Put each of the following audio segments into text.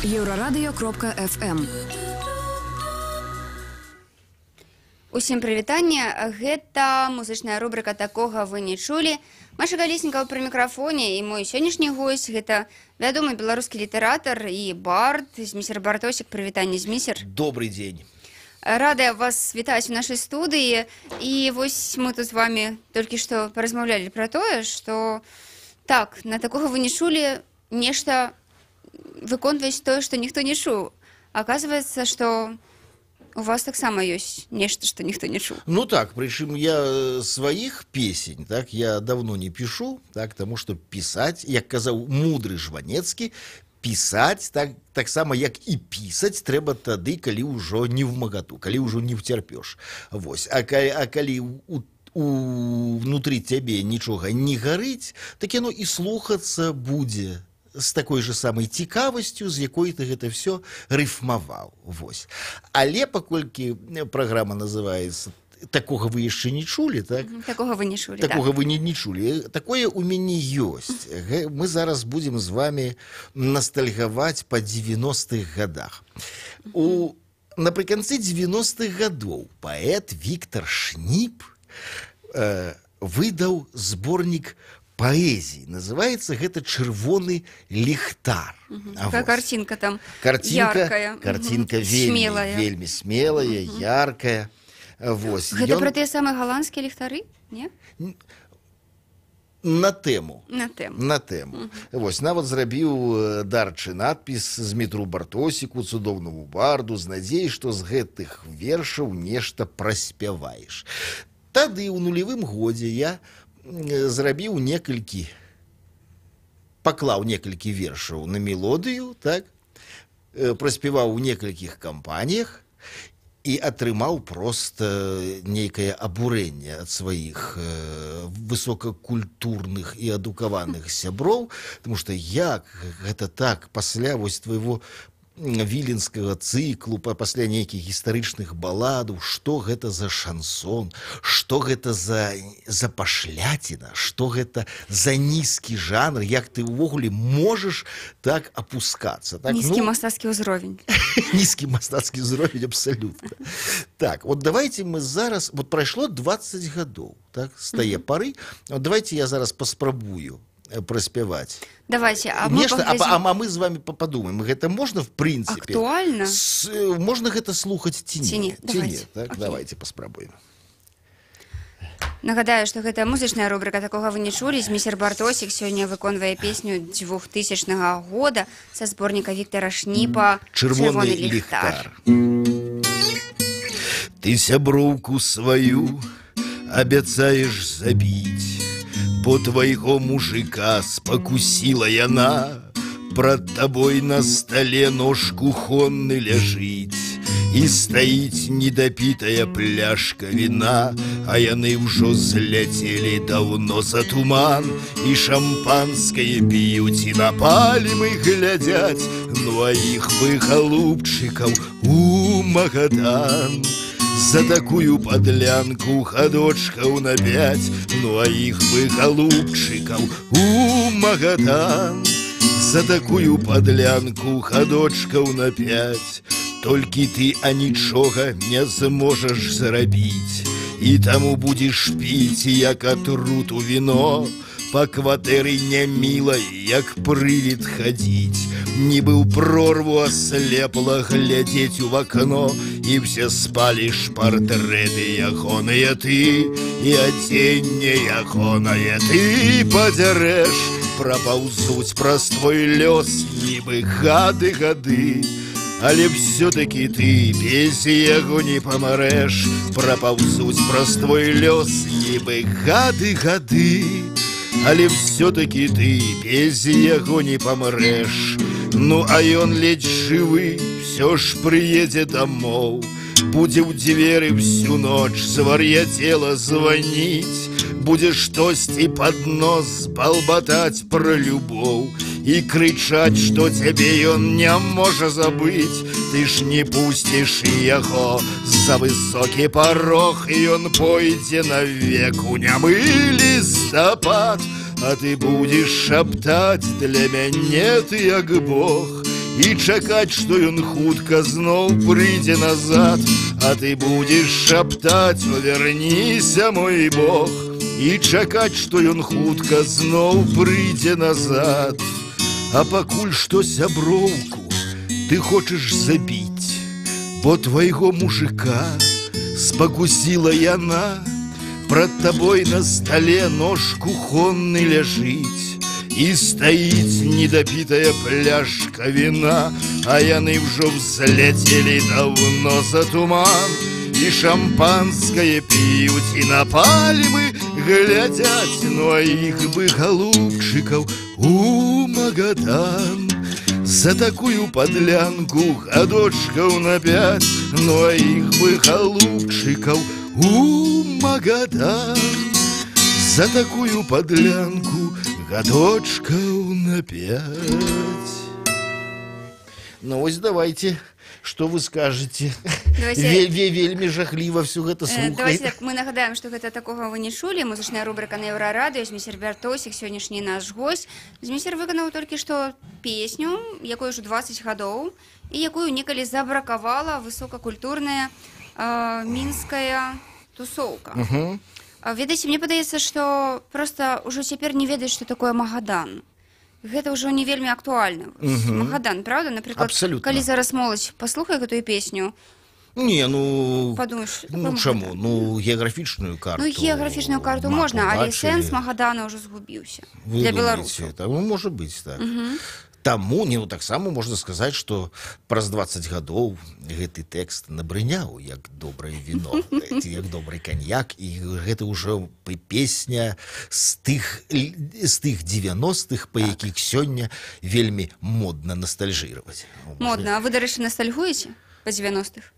Еўрарадыё.фм. Усім прывітанне. Гэта музычная рубрика «Такога вы не чулі». Маша Галіснікова пры мікрафоне, і мой сённяшні госць гэта вядомы беларускі літаратар і бард Змісер Бартосік. Прывітанне, Змісер. Добрый день. Рада вас вітаць у нашай студыі. І вось мы тут з вами толькі што паразмаўлялі пра тое, што так, на такога вы не чулі нешта выконваць тое, што ніхто не чуў. Аказваецца, што у вас таксама ёсць нешта, што ніхто не чуў. Ну так, причем я своих песень, так, я давно не пишу, так, потому что писать, як казаў мудры Жванецкі, писать так само, як і пісаць, трэба тады, калі ўжо не в магату, калі ўжо не вцярпёш. Вось. А калі внутры цябе нічога не гарыць, так яно і слухацца будзе з такой же самой цікавасцю, з якой ты гэта все рыфмаваў. Вось. Але паколькі праграма называецца «Такога вы яшчэ не чулі», так? Такога вы не чулі, Такога так. вы не чулі. Такое у мяне ёсць. Мы зараз будзем з вами ностальгаваць па 90-х годах. Напрыканцы 90-х гадоў паэт Віктор Шніп выдаў зборнік поэзии. Называется гэта «Чырвоны ліхтар». Такая картинка там яркая. Картинка вельмі смелая, яркая. Вось. Гэта про тыя самыя голландскія ліхтары, не? На тэму. На тэму. Вось, нават зрабіў дарчы надпіс Змітру Бартосіку, цудоўнаму барду, з надзеяй, што з гэтых вершаў нешта праспяваеш. Тады ў нулевым годзе я зрабіў паклаў некалькі вершаў на мелодыю, так, праспяваў у некалькіх кампаніях і атрымаў проста нейкае абурэнне ад сваіх высокакультурных і адукаваных сяброў, тому што як гэта так пасля вось твайго віленскага цыклу, пасля нейкіх гістарычных баладаў, што гэта за шансон, што гэта за пашляціна, што гэта за нізкі жанр, як ты ўвогуле можаш так апускацца. Так, нізкі мастацкі ўзровень. Нізкі мастацкі ўзровень, абсалютна. Так, вот давайте мы зараз, вот прайшло 20 гадоў, так, з тае пары, вот давайте я зараз паспрабую праспяваць. Давайте, а мы з вами подумаем, гэта можна в прынцыпе? Актуальна? Можна гэта слухаць ці не? Так, давайте паспрабуем. Нагадаю, што гэта музычная рубрика «Такога вы не чулі». Змісер Бартосік сёння выконвае песню 2000 года са зборніка Віктора Шніпа «Чырвоны ліхтар». Ты сяброўку сваю абяцаеш забіць, бо твайго мужика спакусіла яна, прад табой на стале нож кухонны ляжыць, і стаіць недапітая пляшка віна, а яны ўжо зляцелі даўно за туман, і шампанскае п'юць, і на пальмы глядзяць, ну а іх бы голубчыкаў у Магадан. За такую подлянку ходочкаў на 5, ну а іх бы голубчыкаў у Магадан. За такую подлянку ходочкаў на 5, толькі ты анічога не зможаш зрабіць, і таму будзеш піць, як атруту віно, па кватэры нямілай, як прывід хадзіць, нібы ў прорву аслепла глядзець у вакно, і все спаліш партрэты ягоныя ты, і адзенне ягонае ты падзярэш, прапаўзуць праз твой лёс нібы гады, але все-таки ты без яго не памарэш, прапаўзуць праз твой лёс нібы гады, але все-таки ты без яго не памарэш. Ну а ён ледзь жывы все ж прыедзе дамоў, будзе ў дзверы всю ноч звар'яцела званіць, будзе штосьці пад нос балбатаць пра любоў і крычаць, што цябе ён не можа забыць. Ты ж не пусціш яго за высокі парог, і ён пойдзе навек у нямы лістапад, а ты будзеш шаптаць для мяне ты як Бог. і чакаць, што ён хутка зноў прыйдзе назад. А ты будзеш шаптаць: «О, верніся, мой Бог», і чакаць, што ён хутка зноў прыйдзе назад. А пакуль што сяброўку ты хочаш забіць, бо твайго мужика спакусіла яна. Пред табой на столе нож кухонны ляжыць, і стаіць недапітая пляшка вина, а яны ўжо взлетели давно за туман, і шампанское п'юць, і на пальмы глядзяць. Ну а іх бы, голубчыкаў, у Магадан за такую подлянку годочкаў на 5. Ну а іх бы, голубчыкаў, у Магадан за такую подлянку годочкаў на 5. Ну вось давайте, что вы скажете? Вельмі жахліва все гэта слухаць. Давайте так, мы нагадаем, што гэта такога вы не чулі. Музычная рубрика на Еўрарадыё. Змейстер Бяртосік, сённяшні наш гость. Змейстер выканаў толькі што песню, якой ўжо 20 гадоў, і якую некалі забракавала высокакультурная мінская тусоўка. Ведаеце, мне падаецца, што проста ўжо цяпер не ведаюць, што такое Магадан. Гэта ўжо не вельмі актуальна. Магадан, правда? Напрыклад, калі зараз моладзь паслухае гэтую песню, не, ну, подумаешь, ну чаму? Ну, геаграфічную карту. Ну, геаграфічную карту можна, але сэнс Магадана ўжо згубіўся для беларусаў. Ну, можа быць, так. Таму, ну, таксама можна сказаць, што праз 20 гадоў гэты тэкст набрыняў як добрае віно, як добры каньяк, і гэта ўжо песня з тых 90-х, па якіх сёння вельмі модна ностальжировать. Модна. А вы, дарэчы, ностальгуеце па 90-х?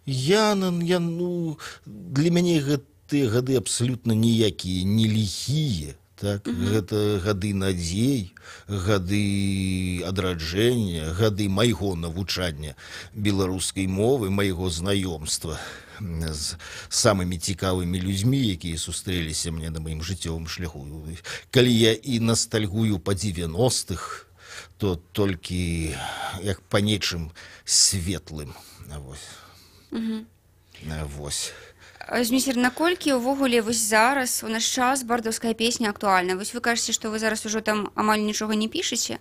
Ну, для мяне гэтыя гады абсалютна ніякія не ліхія. Так, гэта гады надзей, гады адраджэння, гады майго навучання беларускай мовы, майго знаёмства з самымі цікавымі людзьмі, якія сустрэліся мне на маім жыццёвым шляху. Калі я і ностальгую па 90-х, то толькі як па нечым светлым. Вось. Змейстер, наколькі ўвогуле вось зараз у наш час бардаўская песня актуальна? Вось вы кажаце, што вы зараз ужо там амаль нічога не пішаце.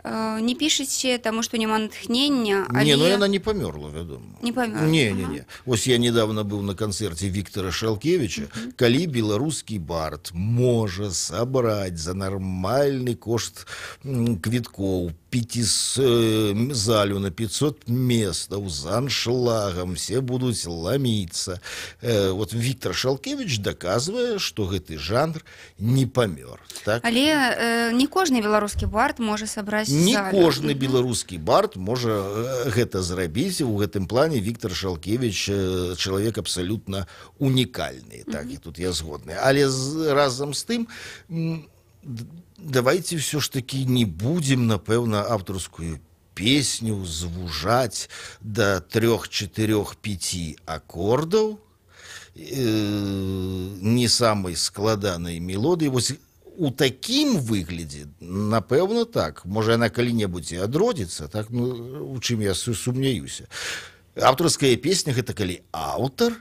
Не пішаце, таму што няма натхнення, але... Не, ну яна не памёрла, вядома. Не памёрла? Не. Вось я недавно быў на канцэрце Віктора Шалкевіча. Калі беларускі бард можа сабраць за нармальны кошт квіткоў залю на 500 местаў з аншлагам, все будуць ламіцца. Вот Віктор Шалкевіч даказвае, што гэты жанр не памёр. Так? Але не кожны беларускі бард можа сабраць залю. Не кожны беларускі бард можа гэта зрабіць. У гэтым плане Віктор Шалкевіч чалавек абсалютна унікальны. Так, і тут я згодны. Але разам з тым, давайте все ж таки не будем, напэўна, аўтарскую песню звужаць до 3, 4, 5 акордаў, не самой складанай мелодыі. Вось у такім выглядзе, напэўна, так. Можа, яна калі-небудзь і адродзіцца, так? Ну, у чым я сумняюся. Аўтарская песня — гэта калі аўтар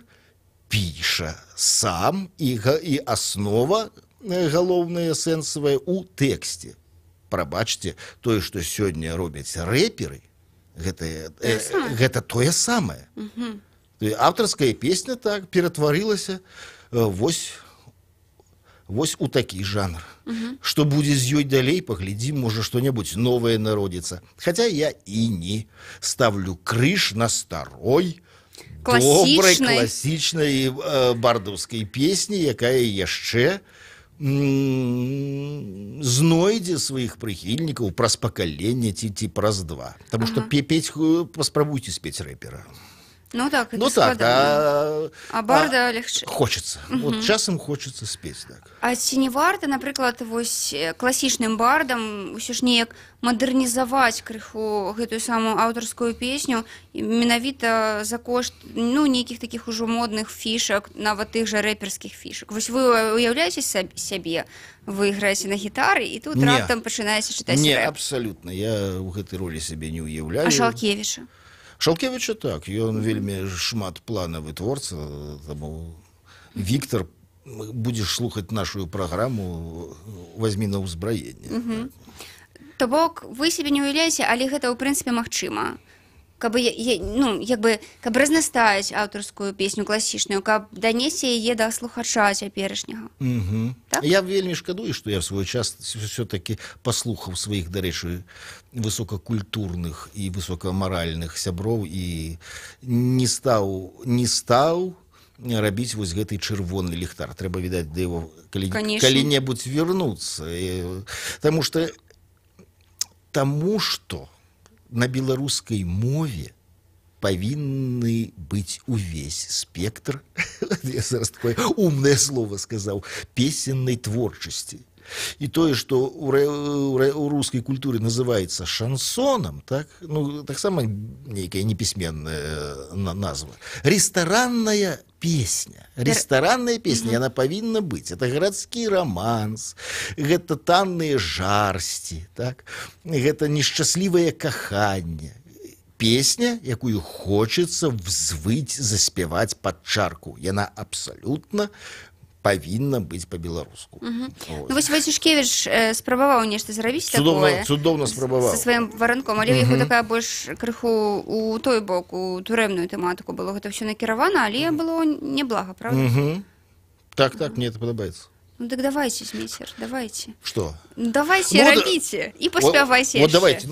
піша сам, і аснова галоўнае сэнсавае у тэксце. Прабачце, тое, што сёння робяць рэперы, гэта тое самае. Аўтарская песня так ператварылася вось у такі жанр. Што будзе з ёй далей, паглядзім, можа што-небудзь новае народзіцца. Хаця я і не ставлю крыж на старой, добрай, класічнай бардаўскай песні, якая яшчэ знойдзе сваіх прыхільнікаў праз пакаленне ці праз 2. Таму што паспрабуйце спець рэпера. Ну так, Ну это так, складана. А барда легче. хочется. Вот часам хочется спеть так. А ці не варта, напрыклад, вось класічным бардам усё ж неяк мадэрнізаваць крыху гэтую самую аўтарскую песню менавіта за кошт нейкіх такіх ужо модных фішак, нават тых жа рэперскіх фішак. Вось вы уяўляеце сябе, вы іграеце на гітары і тут раптам пачынаеце чытаць Не, рэп. абсалютна. Я ў гэтай ролі сябе не ўяўляю. А Шалкевіча? Шалкевіча так, ён вельмі шматпланавы творца, таму Віктор, будзеш слухаць нашу праграму, вазьмі на ўзбраенне. То бок вы сябе не ўяўляеце, але гэта ў прынцыпе магчыма. Каб разнастаяць аўтарскую песню класічную, каб данесці яе да слухача цяперашняга. Так? Я вельмі шкадую, што я в свой час все-таки паслухаў сваіх, дарэчы, высокакультурных і высокамаральных сяброў і не стаў рабіць вось гэты чырвоны ліхтар. Трэба, відаць, да яго калі-небудзь вернуцца. Таму што на беларускай мове павінны быць увесь спектр, я зараз такое умнае слово сказаў, песеннай творчасці. І тое, што ў рускай культуры называецца шансонам, таксама нейкая непісьменная назва. Рэстаранная песня. Рэстаранная песня, яна павінна быць. Это гарадскі романс, гэта танныя жарсці, гэта нешчаслівае каханне. Песня, якую хочацца взвыць, заспяваць пад чарку. Яна абсалютна павінна быць па-беларуску. Вось Войцішкевіч спрабаваў нешта зрабіць такое. Цудоўна спрабаваў. Са сваім варанком, але яго такая больш крыху у той бок, у турэмную тэматыку было гэта ўсё накіравана, але было няблага, правда? Так, мне это падабаецца. Ну так давайте, Змейсер, давайте. Што? Давайте, рабіце і паспявайце яшчэ.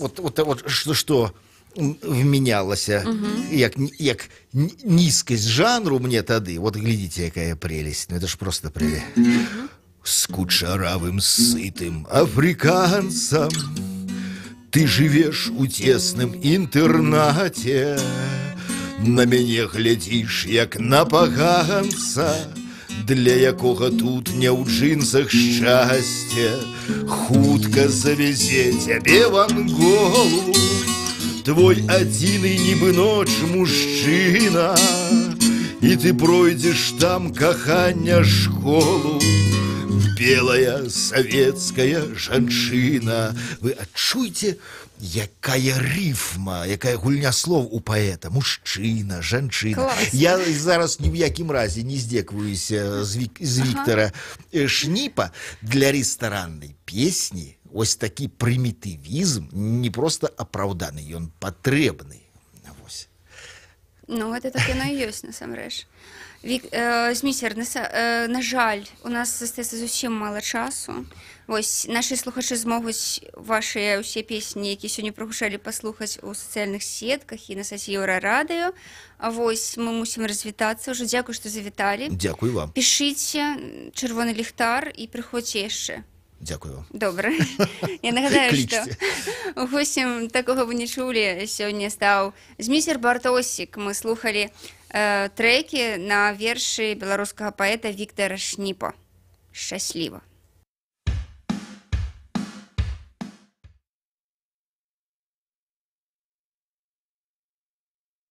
Вот давайте, што вменялася, як нізкасць жанру мне тады. Вот глядите, якая прелесть. Ну это ж просто прелесть. С кучаравым сытым африканцем ты живешь у тесным интернате, на мяне глядишь, як на паганца, для якога тут не ў джинсах шчасце, хутка завезе цябе в Анголу твой адзіны нібы ноч мужчына, і ты пройдзеш там кахання школу, белая савецкая жанчына. Вы адчуйце, якая рифма, якая гульня слов у паэта. Мужчына, жанчына. Я зараз ні в якім разе не здзекваюся з Віктора Шніпа. Для рэстараннай песні ось такі прымітывізм не проста апраўданы, ён патрэбны. Ну, это так яно і ёсць, насамрэч. Змейсер, на жаль, у нас застаецца зусім мала часу. Вось, нашы слухачы змогуць вашыя ўсе песні, якія сёння прагучалі, паслухаць у сацыяльных сетках і на сайце Еўрарадыё. А вось, мы мусім развітацца. Ўжо дзякуй, што завіталі. Дзякуй вам. Пішыце «Чырвоны ліхтар» і прыходзьце яшчэ. Дзякую вам. Добра. Я нагадаю, што гостем такога вы не чулі сёння стаў Змейсер Бартосік. Мы слухалі трэкі на вершы беларускага паэта Віктара Шніпа. Шчасліва.